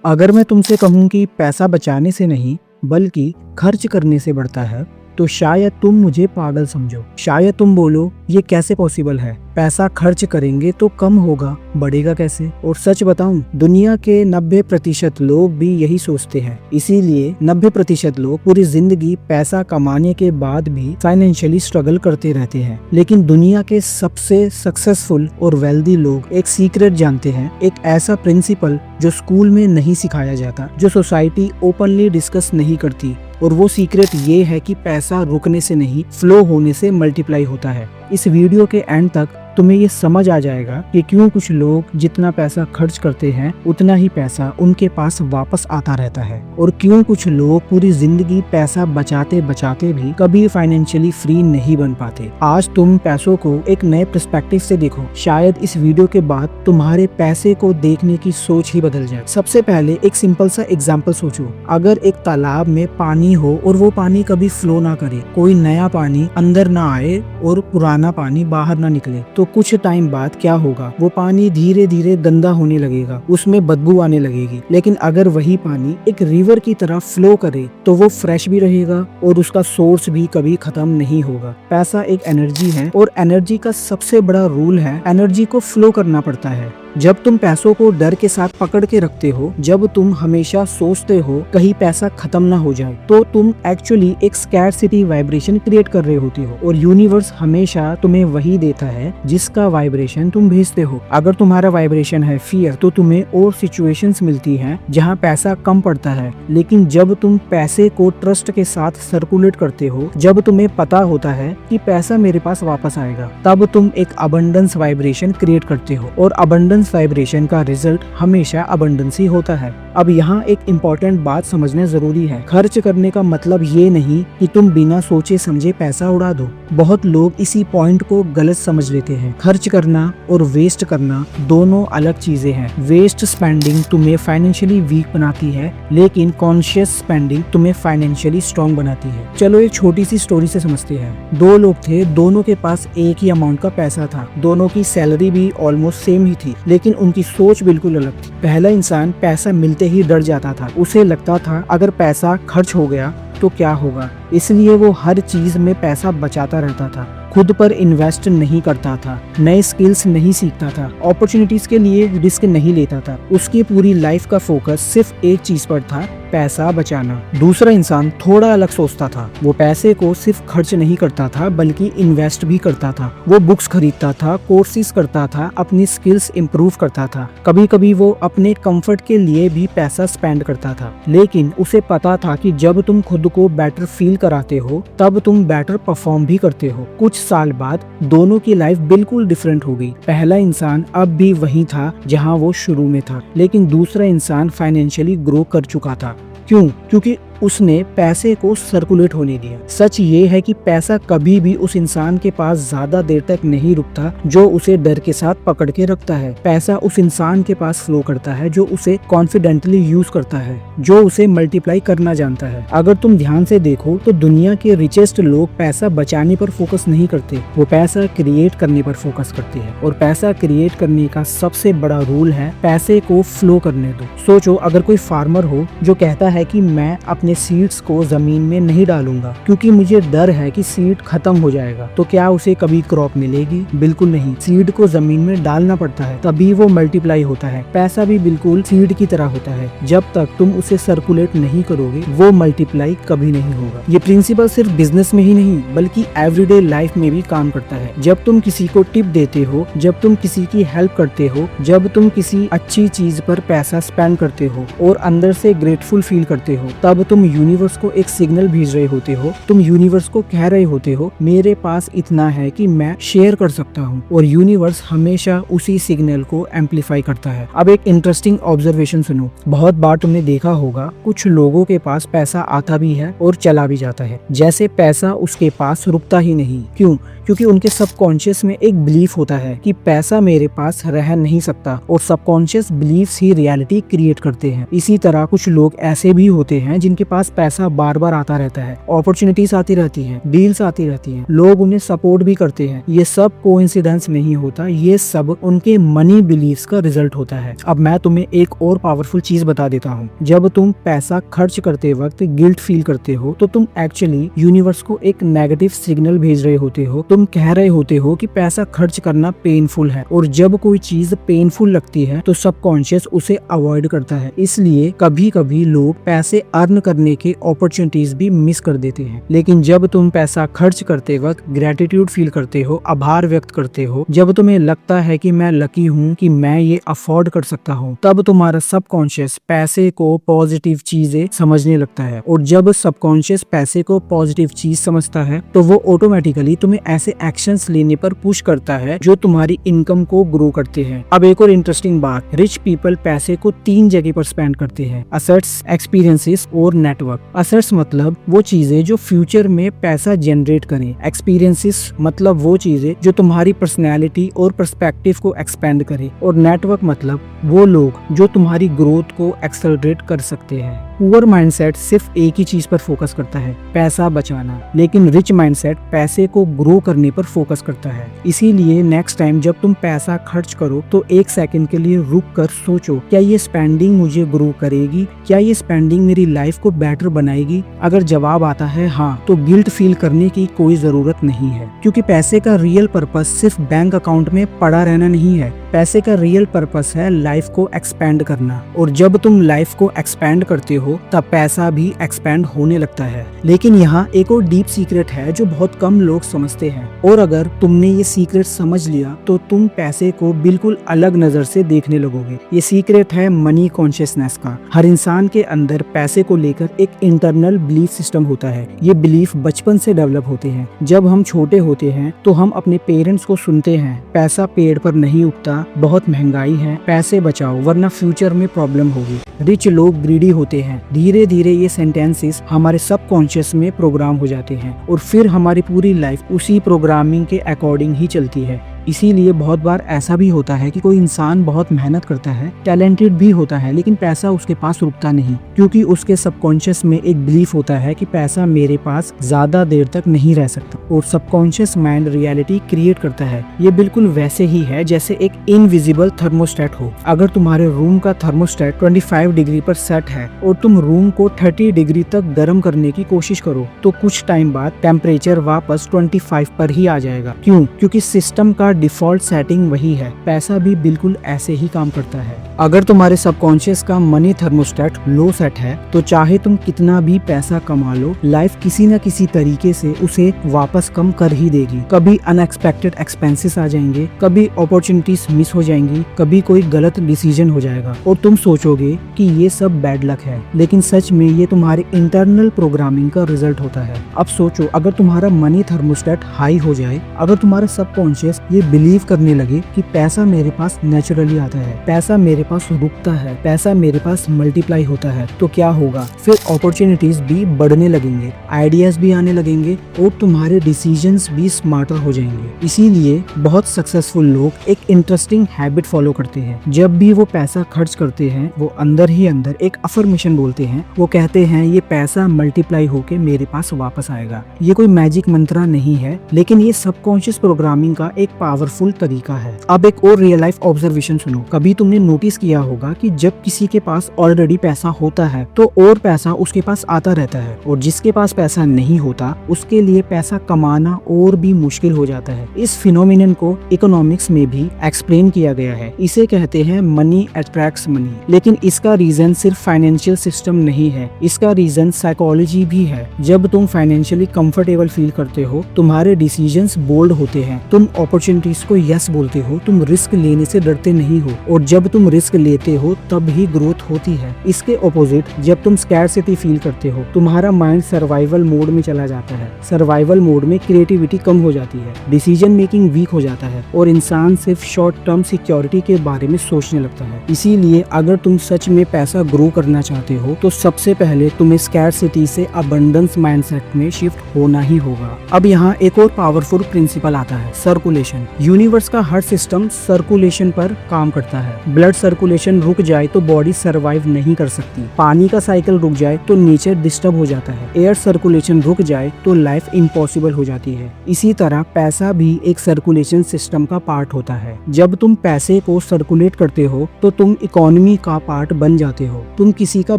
अगर मैं तुमसे कहूँ कि पैसा बचाने से नहीं बल्कि खर्च करने से बढ़ता है तो शायद तुम मुझे पागल समझो। शायद तुम बोलो ये कैसे पॉसिबल है, पैसा खर्च करेंगे तो कम होगा, बढ़ेगा कैसे। और सच बताऊं, दुनिया के 90% लोग भी यही सोचते हैं। इसीलिए 90% लोग पूरी जिंदगी पैसा कमाने के बाद भी फाइनेंशियली स्ट्रगल करते रहते हैं। लेकिन दुनिया के सबसे सक्सेसफुल और वेल्दी लोग एक सीक्रेट जानते हैं, एक ऐसा प्रिंसिपल जो स्कूल में नहीं सिखाया जाता, जो सोसाइटी ओपनली डिस्कस नहीं करती। और वो सीक्रेट ये है कि पैसा रुकने से नहीं, फ्लो होने से मल्टीप्लाई होता है। इस वीडियो के एंड तक तुम्हें ये समझ आ जाएगा कि क्यों कुछ लोग जितना पैसा खर्च करते हैं उतना ही पैसा उनके पास वापस आता रहता है, और क्यों कुछ लोग पूरी जिंदगी पैसा बचाते बचाते भी कभी फाइनेंशियली फ्री नहीं बन पाते। आज तुम पैसों को एक नए पर्सपेक्टिव से देखो। शायद इस वीडियो के बाद तुम्हारे पैसे को देखने की सोच ही बदल जाए। सबसे पहले एक सिंपल सा एग्जाम्पल सोचो। अगर एक तालाब में पानी हो और वो पानी कभी फ्लो ना करे, कोई नया पानी अंदर ना आए और पुराना पानी बाहर ना निकले, तो कुछ टाइम बाद क्या होगा, वो पानी धीरे धीरे गंदा होने लगेगा, उसमें बदबू आने लगेगी। लेकिन अगर वही पानी एक रिवर की तरह फ्लो करे तो वो फ्रेश भी रहेगा और उसका सोर्स भी कभी खत्म नहीं होगा। पैसा एक एनर्जी है और एनर्जी का सबसे बड़ा रूल है, एनर्जी को फ्लो करना पड़ता है। जब तुम पैसों को डर के साथ पकड़ के रखते हो, जब तुम हमेशा सोचते हो कहीं पैसा खत्म ना हो जाए, तो तुम एक्चुअली एक स्कैरसिटी वाइब्रेशन क्रिएट कर रहे होते हो। और यूनिवर्स हमेशा तुम्हें वही देता है जिसका वाइब्रेशन तुम भेजते हो। अगर तुम्हारा वाइब्रेशन है फियर, तो तुम्हें और सिचुएशंस मिलती हैं जहां पैसा कम पड़ता है। लेकिन जब तुम पैसे को ट्रस्ट के साथ सर्कुलेट करते हो, जब तुम्हें पता होता है कि पैसा मेरे पास वापस आएगा, तब तुम एक अबंडेंस वाइब्रेशन क्रिएट करते हो। और अबंडेंस वाइब्रेशन का रिजल्ट हमेशा अबंडेंस ही होता है। अब यहाँ एक इम्पोर्टेंट बात समझना जरूरी है। खर्च करने का मतलब ये नहीं कि तुम बिना सोचे समझे पैसा उड़ा दो। बहुत लोग इसी पॉइंट को गलत समझ लेते हैं। खर्च करना और वेस्ट करना दोनों अलग चीजें हैं। वेस्ट स्पेंडिंग तुम्हें फाइनेंशियली वीक बनाती है, लेकिन कॉन्शियस स्पेंडिंग तुम्हें फाइनेंशियली स्ट्रॉन्ग बनाती है। चलो एक छोटी सी स्टोरी से समझते हैं। दो लोग थे, दोनों के पास एक ही अमाउंट का पैसा था, दोनों की सैलरी भी ऑलमोस्ट सेम ही थी, लेकिन उनकी सोच बिल्कुल अलग थी। पहला इंसान पैसा मिलते ही डर जाता था। उसे लगता था अगर पैसा खर्च हो गया तो क्या होगा, इसलिए वो हर चीज में पैसा बचाता रहता था। खुद पर इन्वेस्ट नहीं करता था, नए स्किल्स नहीं सीखता था, अपॉर्चुनिटीज के लिए रिस्क नहीं लेता था। उसकी पूरी लाइफ का फोकस सिर्फ एक चीज पर था, पैसा बचाना। दूसरा इंसान थोड़ा अलग सोचता था। वो पैसे को सिर्फ खर्च नहीं करता था बल्कि इन्वेस्ट भी करता था। वो बुक्स खरीदता था, कोर्सेज करता था, अपनी स्किल्स इंप्रूव करता था। कभी कभी वो अपने कंफर्ट के लिए भी पैसा स्पेंड करता था। लेकिन उसे पता था कि जब तुम खुद को बेटर फील कराते हो तब तुम बेटर परफॉर्म भी करते हो। कुछ साल बाद दोनों की लाइफ बिल्कुल डिफरेंट हो गई। पहला इंसान अब भी वही था जहां वो शुरू में था, लेकिन दूसरा इंसान फाइनेंशियली ग्रो कर चुका था। क्यों? क्योंकि उसने पैसे को सर्कुलेट होने दिया। सच ये है कि पैसा कभी भी उस इंसान के पास ज्यादा देर तक नहीं रुकता जो उसे डर के साथ पकड़ के रखता है। पैसा उस इंसान के पास फ्लो करता है जो उसे कॉन्फिडेंटली यूज करता है, जो उसे मल्टीप्लाई करना जानता है। अगर तुम ध्यान से देखो तो दुनिया के रिचेस्ट लोग पैसा बचाने पर फोकस नहीं करते, वो पैसा क्रिएट करने पर फोकस करते हैं। और पैसा क्रिएट करने का सबसे बड़ा रूल है, पैसे को फ्लो करने दो। सोचो, अगर कोई फार्मर हो जो कहता है कि मैं अपने सीड्स को जमीन में नहीं डालूंगा क्योंकि मुझे डर है कि सीड खत्म हो जाएगा, तो क्या उसे कभी क्रॉप मिलेगी? बिल्कुल नहीं। सीड को जमीन में डालना पड़ता है, तभी वो मल्टीप्लाई होता है। पैसा भी बिल्कुल सीड की तरह होता है, जब तक तुम उसे सर्कुलेट नहीं करोगे वो मल्टीप्लाई कभी नहीं होगा। ये प्रिंसिपल सिर्फ बिजनेस में ही नहीं बल्कि एवरीडे लाइफ में भी काम करता है। जब तुम किसी को टिप देते हो, जब तुम किसी की हेल्प करते हो, जब तुम किसी अच्छी चीज पर पैसा स्पेंड करते हो और अंदर से ग्रेटफुल फील करते हो, तब तुम यूनिवर्स को एक सिग्नल भेज रहे होते हो। तुम यूनिवर्स को कह रहे होते हो मेरे पास इतना है कि मैं शेयर कर सकता हूँ, और यूनिवर्स हमेशा उसी सिग्नल को एम्पलीफाई करता है। अब एक इंटरेस्टिंग ऑब्जर्वेशन सुनो। बहुत बार तुमने देखा होगा कुछ लोगों के पास पैसा आता भी है और चला भी जाता है, जैसे पैसा उसके पास रुकता ही नहीं। क्यों? क्योंकि उनके सबकॉन्शियस में एक बिलीफ होता है कि पैसा मेरे पास रह नहीं सकता, और सबकॉन्शियस बिलीफ्स ही रियलिटी क्रिएट करते हैं। इसी तरह कुछ लोग ऐसे भी होते हैं जिनके पास पैसा बार बार आता रहता है, अपॉर्चुनिटीज आती रहती है, डील्स आती रहती है, लोग उन्हें सपोर्ट भी करते हैं। ये सब कोइंसिडेंस नहीं होता, ये सब उनके मनी बिलीव्स का रिजल्ट होता है। अब मैं तुम्हें एक और पावरफुल चीज बता देता हूँ। जब तुम पैसा खर्च करते वक्त गिल्ट फील करते हो तो तुम एक्चुअली यूनिवर्स को एक नेगेटिव सिग्नल भेज रहे होते हो। तुम कह रहे होते हो कि पैसा खर्च करना पेनफुल है, और जब कोई चीज पेनफुल लगती है तो सबकॉन्शियस उसे अवॉइड करता है। इसलिए कभी कभी लोग पैसे अर्न करने के अपॉर्चुनिटीज भी मिस कर देते हैं। लेकिन जब तुम पैसा खर्च करते वक्त ग्रेटिट्यूड फील करते हो, आभार व्यक्त करते हो, जब तुम्हें लगता है कि मैं लकी हूँ कि मैं ये अफोर्ड कर सकता हूँ, तब तुम्हारा सबकॉन्शियस पैसे को पॉजिटिव चीजें समझने लगता है। और जब सबकॉन्शियस पैसे को पॉजिटिव चीज समझता है तो वो ऑटोमेटिकली तुम्हें ऐसे एक्शंस लेने पर पुश करता है जो तुम्हारी इनकम को ग्रो करते हैं। अब एक और इंटरेस्टिंग बात, रिच पीपल पैसे को 3 जगह पर स्पेंड करते हैं: असेट्स, एक्सपीरियंसेस और नेटवर्क। असेट्स मतलब वो चीजें जो फ्यूचर में पैसा जनरेट करें। एक्सपीरियंसेस मतलब वो चीजें जो तुम्हारी पर्सनैलिटी और पर्सपेक्टिव को एक्सपेंड करे। और नेटवर्क मतलब वो लोग जो तुम्हारी ग्रोथ को एक्सेलरेट कर सकते हैं। पुअर माइंडसेट सिर्फ एक ही चीज पर फोकस करता है, पैसा बचाना, लेकिन रिच माइंडसेट पैसे को ग्रो करने पर फोकस करता है। इसीलिए नेक्स्ट टाइम जब तुम पैसा खर्च करो तो 1 सेकंड के लिए रुक कर सोचो, क्या ये स्पेंडिंग मुझे ग्रो करेगी? क्या ये स्पेंडिंग मेरी लाइफ को बेटर बनाएगी? अगर जवाब आता है हाँ, तो गिल्ट फील करने की कोई जरूरत नहीं है, क्योंकि पैसे का रियल पर्पस सिर्फ बैंक अकाउंट में पड़ा रहना नहीं है। पैसे का रियल पर्पस है लाइफ को एक्सपेंड करना, और जब तुम लाइफ को एक्सपेंड करते हो तब पैसा भी एक्सपेंड होने लगता है। लेकिन यहाँ एक और डीप सीक्रेट है जो बहुत कम लोग समझते हैं, और अगर तुमने ये सीक्रेट समझ लिया तो तुम पैसे को बिल्कुल अलग नजर से देखने लगोगे। ये सीक्रेट है मनी कॉन्शियसनेस का। हर इंसान के अंदर पैसे को लेकर एक इंटरनल बिलीफ सिस्टम होता है। ये बिलीफ बचपन से डेवलप होते हैं। जब हम छोटे होते हैं तो हम अपने पेरेंट्स को सुनते हैं, पैसा पेड़ पर नहीं उगता, बहुत महंगाई है, पैसे बचाओ वरना फ्यूचर में प्रॉब्लम होगी, रिच लोग ग्रीडी होते हैं। धीरे धीरे ये सेंटेंसेस हमारे सबकॉन्शियस में प्रोग्राम हो जाते हैं, और फिर हमारी पूरी लाइफ उसी प्रोग्रामिंग के अकॉर्डिंग ही चलती है। इसीलिए बहुत बार ऐसा भी होता है कि कोई इंसान बहुत मेहनत करता है, टैलेंटेड भी होता है, लेकिन पैसा उसके पास रुकता नहीं, क्योंकि उसके सबकॉन्शियस में एक बिलीफ होता है कि पैसा मेरे पास ज्यादा देर तक नहीं रह सकता। और सबकॉन्शियस माइंड रियलिटी क्रिएट करता है। ये बिल्कुल वैसे ही है जैसे एक इनविजिबल थर्मोस्टेट हो। अगर तुम्हारे रूम का थर्मोस्टेट 25 डिग्री पर सेट है और तुम रूम को 30 डिग्री तक गर्म करने की कोशिश करो, तो कुछ टाइम बाद टेम्परेचर वापस 25 पर ही आ जाएगा। क्यों? क्योंकि सिस्टम का डिफॉल्ट सेटिंग वही है। पैसा भी बिल्कुल ऐसे ही काम करता है। अगर तुम्हारे सबकॉन्शियस का मनी थर्मोस्टेट लो सेट है तो चाहे तुम कितना भी पैसा कमा लो, लाइफ किसी न किसी तरीके से उसे वापस कम कर ही देगी। कभी अनएक्सपेक्टेड एक्सपेंसेस आ जाएंगे, कभी अपॉर्चुनिटीज मिस हो जाएंगी, कभी कोई गलत डिसीजन हो जाएगा और तुम सोचोगे कि ये सब बैड लक है, लेकिन सच में ये तुम्हारे इंटरनल प्रोग्रामिंग का रिजल्ट होता है। अब सोचो, अगर तुम्हारा मनी थर्मोस्टेट हाई हो जाए, अगर तुम्हारा सबकॉन्शियस ये बिलीव करने लगे कि पैसा मेरे पास नेचुरली आता है, पैसा मेरे पास रुकता है, पैसा मेरे पास मल्टीप्लाई होता है, तो क्या होगा? फिर अपॉर्चुनिटीज भी बढ़ने लगेंगे, आइडियाज भी आने लगेंगे और तुम्हारे डिसीजंस भी स्मार्टर हो जाएंगे। इसीलिए बहुत सक्सेसफुल लोग एक इंटरेस्टिंग हैबिट फॉलो करते हैं। जब भी वो पैसा खर्च करते हैं, वो अंदर ही अंदर एक अफर्मेशन बोलते हैं। वो कहते हैं ये पैसा मल्टीप्लाई होके मेरे पास वापस आएगा। ये कोई मैजिक मंत्रा नहीं है, लेकिन ये सबकॉन्शियस प्रोग्रामिंग का एक पावरफुल तरीका है। अब एक और रियल लाइफ ऑब्जर्वेशन सुनो। कभी तुमने नोटिस किया होगा कि जब किसी के पास ऑलरेडी पैसा होता है तो और पैसा उसके पास आता रहता है, और जिसके पास पैसा नहीं होता उसके लिए पैसा कमाना और भी मुश्किल हो जाता है। इस फिनोमिनन को इकोनॉमिक्स में भी एक्सप्लेन किया गया है। इसे कहते हैं मनी अट्रैक्ट्स मनी। लेकिन इसका रीजन सिर्फ फाइनेंशियल सिस्टम नहीं है, इसका रीजन साइकोलॉजी भी है। जब तुम फाइनेंशियली कंफर्टेबल फील करते हो, तुम्हारे डिसीजंस बोल्ड होते हैं, तुम अपॉर्चुनिटीज को यस बोलते हो, तुम रिस्क लेने से डरते नहीं हो, और जब तुम रिस्क लेते हो तब ही ग्रोथ होती है। इसके ऑपोजिट, जब तुम स्कैरसिटी फील करते हो, तुम्हारा माइंड सर्वाइवल मोड में चला जाता है। सर्वाइवल मोड में क्रिएटिविटी कम हो जाती है, डिसीजन मेकिंग वीक हो जाता है, और इंसान सिर्फ शॉर्ट टर्म सिक्योरिटी के बारे में सोचने लगता है। इसीलिए अगर तुम सच में पैसा ग्रो करना चाहते हो तो सबसे पहले तुम्हें स्कैरसिटी से अबंडेंस माइंडसेट में शिफ्ट होना ही होगा। अब यहाँ एक और पावरफुल प्रिंसिपल आता है, सर्कुलेशन। यूनिवर्स का हर सिस्टम सर्कुलेशन पर काम करता है। ब्लड सर्कुलेशन रुक जाए तो बॉडी सर्वाइव नहीं कर सकती। पानी का साइकिल रुक जाए तो नेचर डिस्टर्ब हो जाता है। एयर सर्कुलेशन रुक जाए तो लाइफ इम्पॉसिबल हो जाती है। इसी तरह पैसा भी एक सर्कुलेशन सिस्टम का पार्ट होता है। जब तुम पैसे को सर्कुलेट करते हो तो तुम इकोनॉमी का पार्ट बन जाते हो। तुम किसी का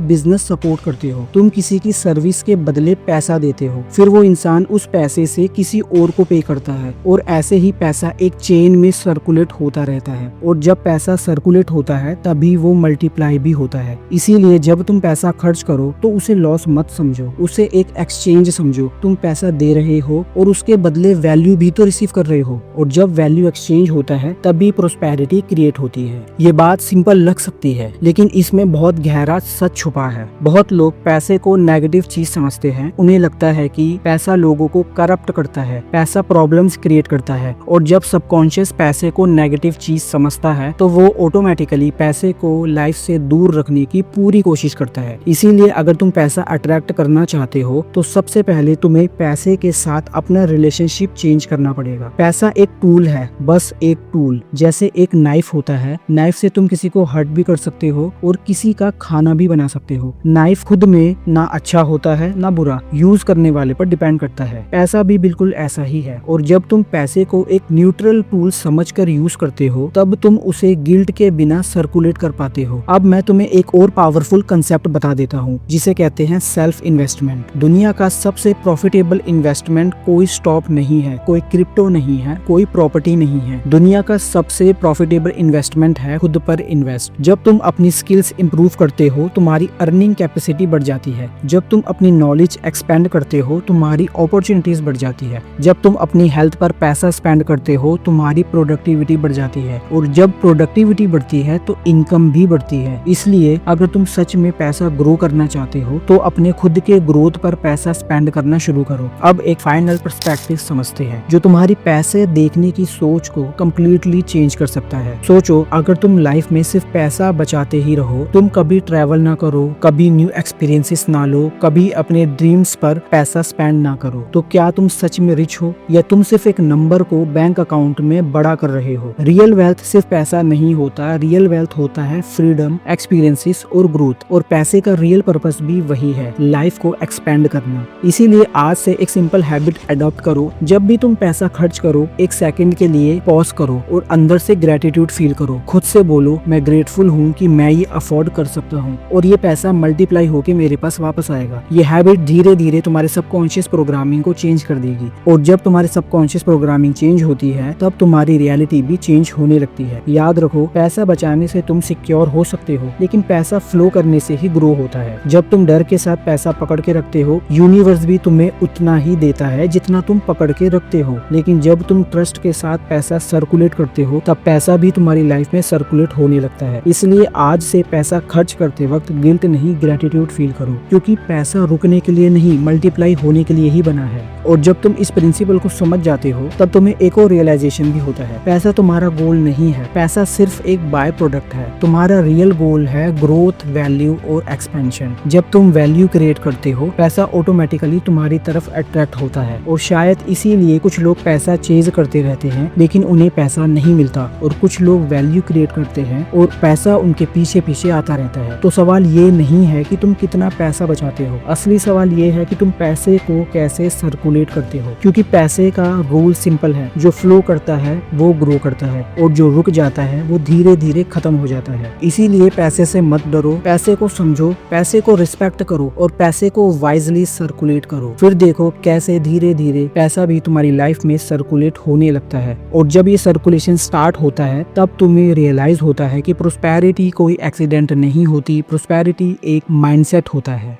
बिजनेस सपोर्ट करते हो, तुम किसी की सर्विस के बदले पैसा देते हो, फिर वो इंसान उस पैसे से किसी और को पे करता है और ऐसे ही पैसा एक चेन में सर्कुलेट होता रहता है। और जब पैसा सर्कुलेट होता है तभी वो मल्टीप्लाई भी होता है। इसीलिए जब तुम पैसा खर्च करो तो उसे लॉस मत समझो, उसे एक एक्सचेंज समझो। तुम पैसा दे रहे हो और उसके बदले वैल्यू भी तो रिसीव कर रहे हो, और जब वैल्यू एक्सचेंज होता है तभी प्रोस्पेरिटी क्रिएट होती है। ये बात सिंपल लग सकती है लेकिन इसमें बहुत गहरा सच छुपा है। बहुत लोग पैसे को नेगेटिव चीज समझते हैं। उन्हें लगता है कि पैसा लोगों को करप्ट करता है, पैसा प्रॉब्लम्स क्रिएट करता है, और जब सबकॉन्शियस पैसे को नेगेटिव चीज समझता है तो वो ऑटोमेटिकली पैसे को लाइफ से दूर रखने की पूरी कोशिश करता है। इसीलिए अगर तुम पैसा अट्रैक्ट करना चाहते हो तो सबसे पहले तुम्हें पैसे के साथ अपना रिलेशनशिप चेंज करना पड़ेगा। पैसा एक टूल है, बस एक टूल। जैसे एक नाइफ होता है, नाइफ से तुम किसी को हर्ट भी कर सकते हो और किसी का खाना भी बना सकते हो। नाइफ खुद में ना अच्छा होता है ना बुरा, यूज करने वाले पर डिपेंड करता है। पैसा भी बिल्कुल ऐसा ही है, और जब तुम पैसे को एक न्यूट्रल टूल समझकर यूज करते हो तब तुम उसे गिल्ट के बिना सर्कुलेट कर पाते हो। अब मैं तुम्हें एक और पावरफुल कंसेप्ट बता देता हूँ जिसे कहते हैं सेल्फ इन्वेस्टमेंट। दुनिया का सबसे प्रॉफिटेबल इन्वेस्टमेंट कोई स्टॉक नहीं है, कोई क्रिप्टो नहीं है, कोई प्रॉपर्टी नहीं है। दुनिया का सबसे प्रॉफिटेबल इन्वेस्टमेंट है खुद पर इन्वेस्ट। जब तुम अपनी स्किल्स इंप्रूव करते हो तुम्हारी अर्निंग कैपेसिटी बढ़ जाती है। जब तुम अपनी नॉलेज एक्सपेंड करते हो तुम्हारी अपॉर्चुनिटीज बढ़ जाती है। जब तुम अपनी हेल्थ पर पैसा स्पेंड करते हो तुम्हारी प्रोडक्टिविटी बढ़ जाती है, और जब प्रोडक्टिविटी बढ़ती है तो इनकम भी बढ़ती है। इसलिए अगर तुम सच में पैसा ग्रो करना चाहते हो तो अपने खुद के ग्रोथ पर पैसा स्पेंड करना शुरू करो। अब एक फाइनल पर्सपेक्टिव समझते हैं जो तुम्हारी पैसे देखने की सोच को कम्प्लीटली चेंज कर सकता है। सोचो, अगर तुम लाइफ में सिर्फ पैसा बचाते ही रहो, तुम कभी ट्रैवल ना करो, कभी न्यू एक्सपीरियंसेस ना लो, कभी अपने ड्रीम्स पर पैसा स्पेंड ना करो, तो क्या तुम सच में रिच हो या तुम सिर्फ एक नंबर को बैंक अकाउंट में बड़ा कर रहे हो? रियल वेल्थ सिर्फ पैसा नहीं होता, रियल वेल्थ होता है फ्रीडम, एक्सपीरियंसेस और ग्रोथ। और पैसे का रियल पर्पस भी वही है, लाइफ को एक्सपेंड करना। इसीलिए आज से एक सिंपल हैबिट अडॉप्ट करो। जब भी तुम पैसा खर्च करो एक सेकंड के लिए पॉज करो और अंदर से ग्रेटिट्यूड फील करो। खुद से बोलो, मैं ग्रेटफुल हूँ कि मैं ये अफोर्ड कर सकता हूँ और ये पैसा मल्टीप्लाई होके मेरे पास वापस आएगा। ये हैबिट धीरे धीरे तुम्हारे सबकॉन्शियस प्रोग्रामिंग को चेंज कर देगी, और जब तुम्हारी सबकॉन्शियस प्रोग्रामिंग चेंज होती है तब तुम्हारी रियलिटी भी चेंज होने लगती है। याद रखो, पैसा बचाने से तुम सिक्योर हो सकते हो लेकिन पैसा फ्लो करने से ही ग्रो होता है। जब तुम डर के साथ पैसा पकड़ के रखते हो यूनिवर्स भी तुम्हें उतना ही देता है जितना तुम पकड़ के रखते हो। लेकिन जब तुम ट्रस्ट के साथ पैसा सर्कुलेट करते हो तब पैसा भी तुम्हारी लाइफ में सर्कुलेट होने लगता है। इसलिए आज से पैसा खर्च करते वक्त गिल्ट नहीं, ग्रेटिट्यूड फील करो, क्योंकि पैसा रुकने के लिए नहीं मल्टीप्लाई होने के लिए ही बना है। और जब तुम इस प्रिंसिपल को समझ जाते हो तब तुम्हें एक और रियलाइजेशन भी होता है, पैसा तुम्हारा गोल नहीं है, पैसा सिर्फ एक बाय प्रोडक्ट है। तुम्हारा रियल गोल है ग्रोथ, वैल्यू और एक्सपेंशन। जब तुम वैल्यू क्रिएट करते हो पैसा ऑटोमेटिकली तुम्हारी तरफ अट्रैक्ट होता है, और शायद इसीलिए कुछ लोग पैसा चेज करते रहते हैं लेकिन उन्हें पैसा नहीं मिलता, और कुछ लोग वैल्यू क्रिएट करते हैं और पैसा उनके पीछे पीछे आता रहता है। तो सवाल ये नहीं है कि तुम कितना पैसा बचाते हो, असली सवाल ये है कि तुम पैसे को कैसे सर्कुलेट करते हो। क्योंकि पैसे का रूल सिंपल है, जो फ्लो करता है वो ग्रो करता है और जो रुक जाता है वो धीरे धीरे खत्म हो जाता है। इसीलिए पैसे से मत डरो, पैसे को समझो, पैसे को रिस्पेक्ट करो और पैसे को वाइजली सर्कुलेट करो। फिर देखो कैसे धीरे धीरे पैसा भी तुम्हारी लाइफ में सर्कुलेट होने लगता है। और जब ये सर्कुलेशन स्टार्ट होता है तब तुम्हें रियलाइज होता है कि प्रोस्पेरिटी कोई एक्सीडेंट नहीं होती, प्रोस्पेरिटी एक माइंडसेट होता है।